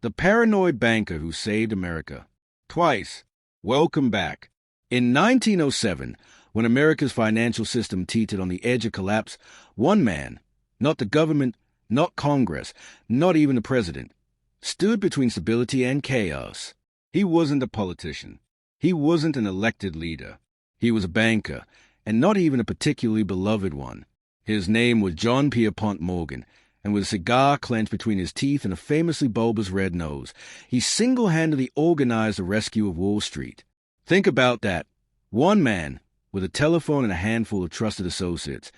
The paranoid banker who saved America. Twice. Welcome back. In 1907, when America's financial system teetered on the edge of collapse, one man, not the government, not Congress, not even the president, stood between stability and chaos. He wasn't a politician. He wasn't an elected leader. He was a banker, and not even a particularly beloved one. His name was John Pierpont Morgan, and with a cigar clenched between his teeth and a famously bulbous red nose, he single-handedly organized the rescue of Wall Street. Think about that. One man, with a telephone and a handful of trusted associates,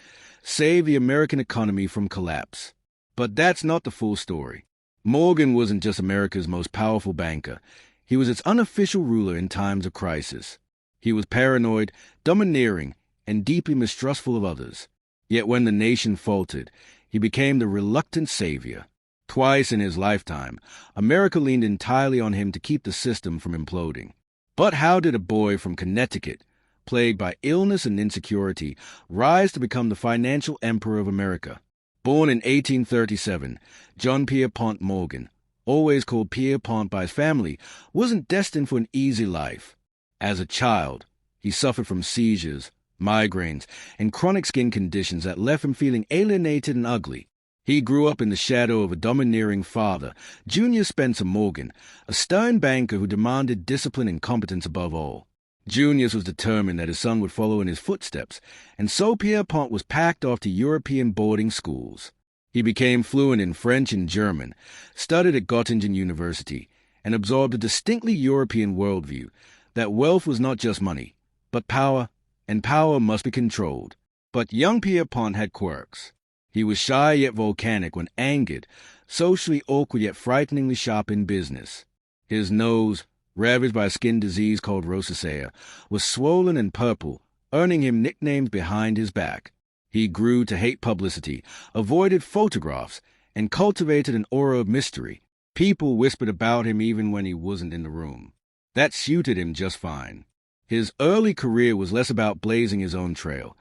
saved the American economy from collapse. But that's not the full story. Morgan wasn't just America's most powerful banker. He was its unofficial ruler in times of crisis. He was paranoid, domineering, and deeply mistrustful of others. Yet when the nation faltered, he became the reluctant savior. Twice in his lifetime, America leaned entirely on him to keep the system from imploding. But how did a boy from Connecticut, plagued by illness and insecurity, rise to become the financial emperor of America? Born in 1837, John Pierpont Morgan, always called Pierpont by his family, wasn't destined for an easy life. As a child, he suffered from seizures, migraines, and chronic skin conditions that left him feeling alienated and ugly. He grew up in the shadow of a domineering father, Junior Spencer Morgan, a stern banker who demanded discipline and competence above all. Junius was determined that his son would follow in his footsteps, and so Pierpont was packed off to European boarding schools. He became fluent in French and German, studied at Göttingen University, and absorbed a distinctly European worldview that wealth was not just money, but power, and power must be controlled. But young Pierpont had quirks. He was shy yet volcanic when angered, socially awkward yet frighteningly sharp in business. His nose, ravaged by a skin disease called rosacea, was swollen and purple, earning him nicknames behind his back. He grew to hate publicity, avoided photographs, and cultivated an aura of mystery. People whispered about him even when he wasn't in the room. That suited him just fine. His early career was less about blazing his own trail,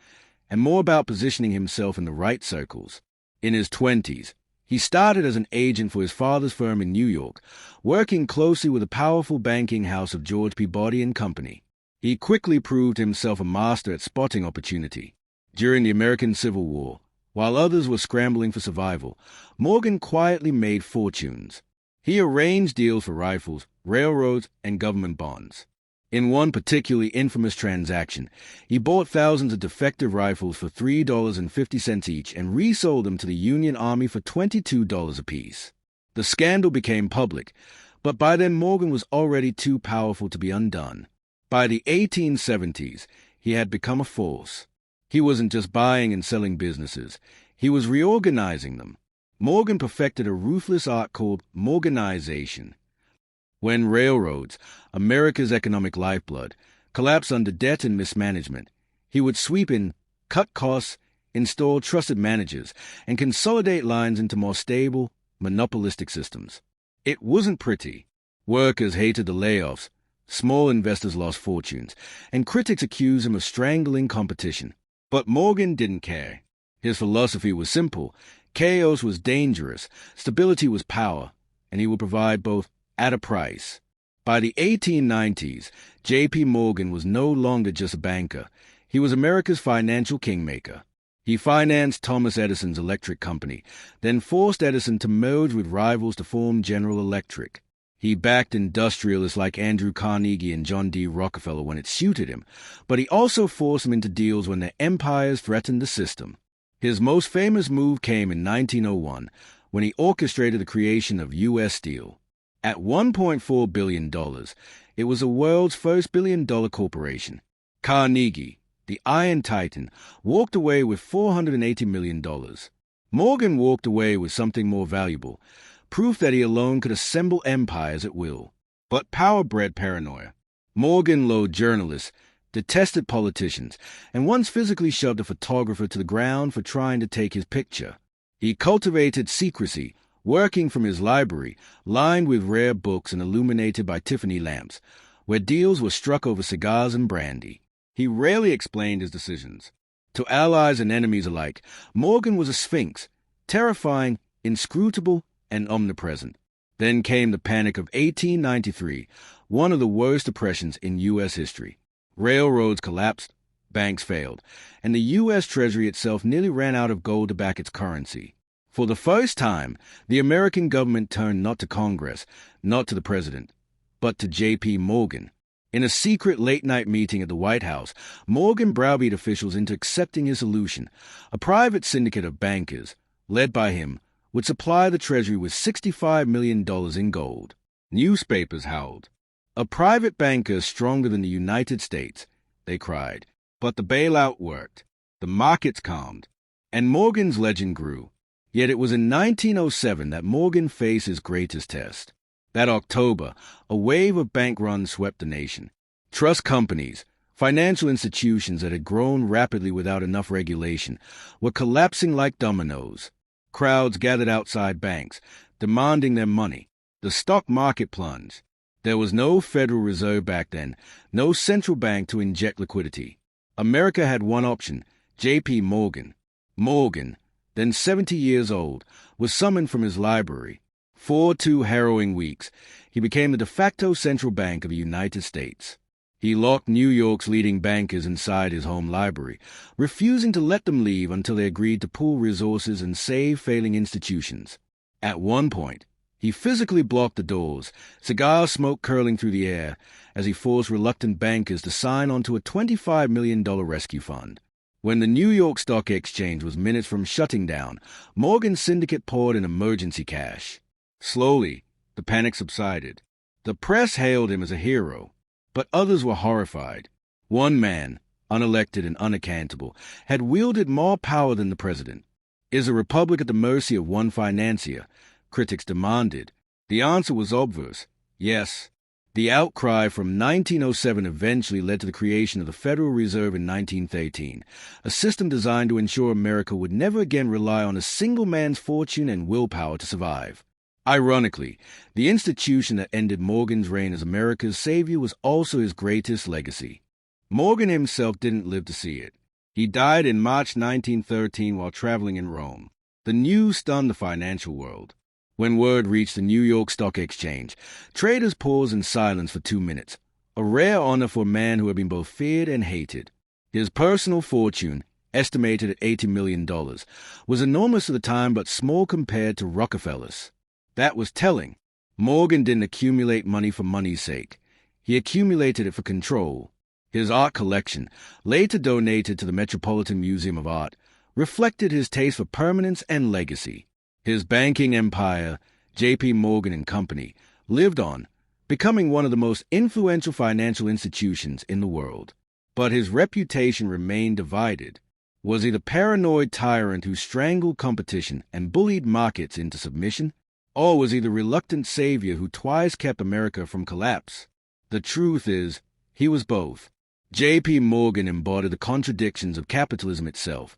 and more about positioning himself in the right circles. In his 20s, he started as an agent for his father's firm in New York, working closely with the powerful banking house of George Peabody and Company. He quickly proved himself a master at spotting opportunity. During the American Civil War, while others were scrambling for survival, Morgan quietly made fortunes. He arranged deals for rifles, railroads, and government bonds. In one particularly infamous transaction, he bought thousands of defective rifles for $3.50 each and resold them to the Union Army for $22 apiece. The scandal became public, but by then Morgan was already too powerful to be undone. By the 1870s, he had become a force. He wasn't just buying and selling businesses, he was reorganizing them. Morgan perfected a ruthless art called Morganization. When railroads, America's economic lifeblood, collapsed under debt and mismanagement, he would sweep in, cut costs, install trusted managers, and consolidate lines into more stable, monopolistic systems. It wasn't pretty. Workers hated the layoffs, small investors lost fortunes, and critics accused him of strangling competition. But Morgan didn't care. His philosophy was simple. Chaos was dangerous, stability was power, and he would provide both at a price. By the 1890s, J.P. Morgan was no longer just a banker. He was America's financial kingmaker. He financed Thomas Edison's electric company, then forced Edison to merge with rivals to form General Electric. He backed industrialists like Andrew Carnegie and John D. Rockefeller when it suited him, but he also forced them into deals when their empires threatened the system. His most famous move came in 1901, when he orchestrated the creation of U.S. Steel. At $1.4 billion, it was the world's first billion-dollar corporation. Carnegie, the Iron Titan, walked away with $480 million. Morgan walked away with something more valuable, proof that he alone could assemble empires at will. But power bred paranoia. Morgan loathed journalists, detested politicians, and once physically shoved a photographer to the ground for trying to take his picture. He cultivated secrecy, working from his library, lined with rare books and illuminated by Tiffany lamps, where deals were struck over cigars and brandy. He rarely explained his decisions. To allies and enemies alike, Morgan was a sphinx, terrifying, inscrutable, and omnipresent. Then came the Panic of 1893, one of the worst depressions in U.S. history. Railroads collapsed, banks failed, and the U.S. Treasury itself nearly ran out of gold to back its currency. For the first time, the American government turned not to Congress, not to the president, but to J.P. Morgan. In a secret late-night meeting at the White House, Morgan browbeat officials into accepting his solution. A private syndicate of bankers, led by him, would supply the Treasury with $65 million in gold. Newspapers howled. A private banker stronger than the United States, they cried. But the bailout worked. The markets calmed. And Morgan's legend grew. Yet it was in 1907 that Morgan faced his greatest test. That October, a wave of bank runs swept the nation. Trust companies, financial institutions that had grown rapidly without enough regulation, were collapsing like dominoes. Crowds gathered outside banks, demanding their money. The stock market plunged. There was no Federal Reserve back then, no central bank to inject liquidity. America had one option, J.P. Morgan. Morgan, then 70 years old, was summoned from his library. For 2 harrowing weeks, he became the de facto central bank of the United States. He locked New York's leading bankers inside his home library, refusing to let them leave until they agreed to pool resources and save failing institutions. At one point, he physically blocked the doors, cigar smoke curling through the air, as he forced reluctant bankers to sign onto a $25 million rescue fund. When the New York Stock Exchange was minutes from shutting down, Morgan's syndicate poured in emergency cash. Slowly, the panic subsided. The press hailed him as a hero, but others were horrified. One man, unelected and unaccountable, had wielded more power than the president. Is a republic at the mercy of one financier? Critics demanded. The answer was obvious, yes. The outcry from 1907 eventually led to the creation of the Federal Reserve in 1913, a system designed to ensure America would never again rely on a single man's fortune and willpower to survive. Ironically, the institution that ended Morgan's reign as America's savior was also his greatest legacy. Morgan himself didn't live to see it. He died in March 1913 while traveling in Rome. The news stunned the financial world. When word reached the New York Stock Exchange, traders paused in silence for 2 minutes, a rare honor for a man who had been both feared and hated. His personal fortune, estimated at $80 million, was enormous at the time but small compared to Rockefeller's. That was telling. Morgan didn't accumulate money for money's sake. He accumulated it for control. His art collection, later donated to the Metropolitan Museum of Art, reflected his taste for permanence and legacy. His banking empire, J.P. Morgan and Company, lived on, becoming one of the most influential financial institutions in the world. But his reputation remained divided. Was he the paranoid tyrant who strangled competition and bullied markets into submission? Or was he the reluctant savior who twice kept America from collapse? The truth is, he was both. J.P. Morgan embodied the contradictions of capitalism itself.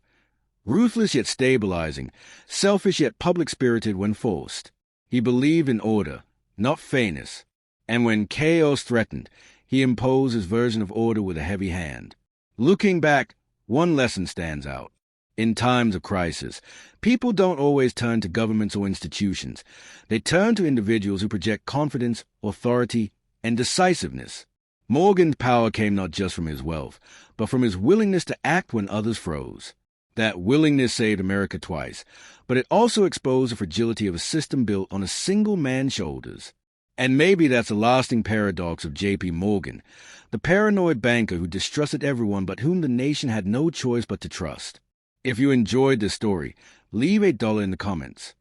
Ruthless yet stabilizing, selfish yet public-spirited when forced. He believed in order, not fairness, and when chaos threatened, he imposed his version of order with a heavy hand. Looking back, one lesson stands out. In times of crisis, people don't always turn to governments or institutions. They turn to individuals who project confidence, authority, and decisiveness. Morgan's power came not just from his wealth, but from his willingness to act when others froze. That willingness saved America twice, but it also exposed the fragility of a system built on a single man's shoulders. And maybe that's a lasting paradox of J.P. Morgan, the paranoid banker who distrusted everyone but whom the nation had no choice but to trust. If you enjoyed this story, leave $1 in the comments.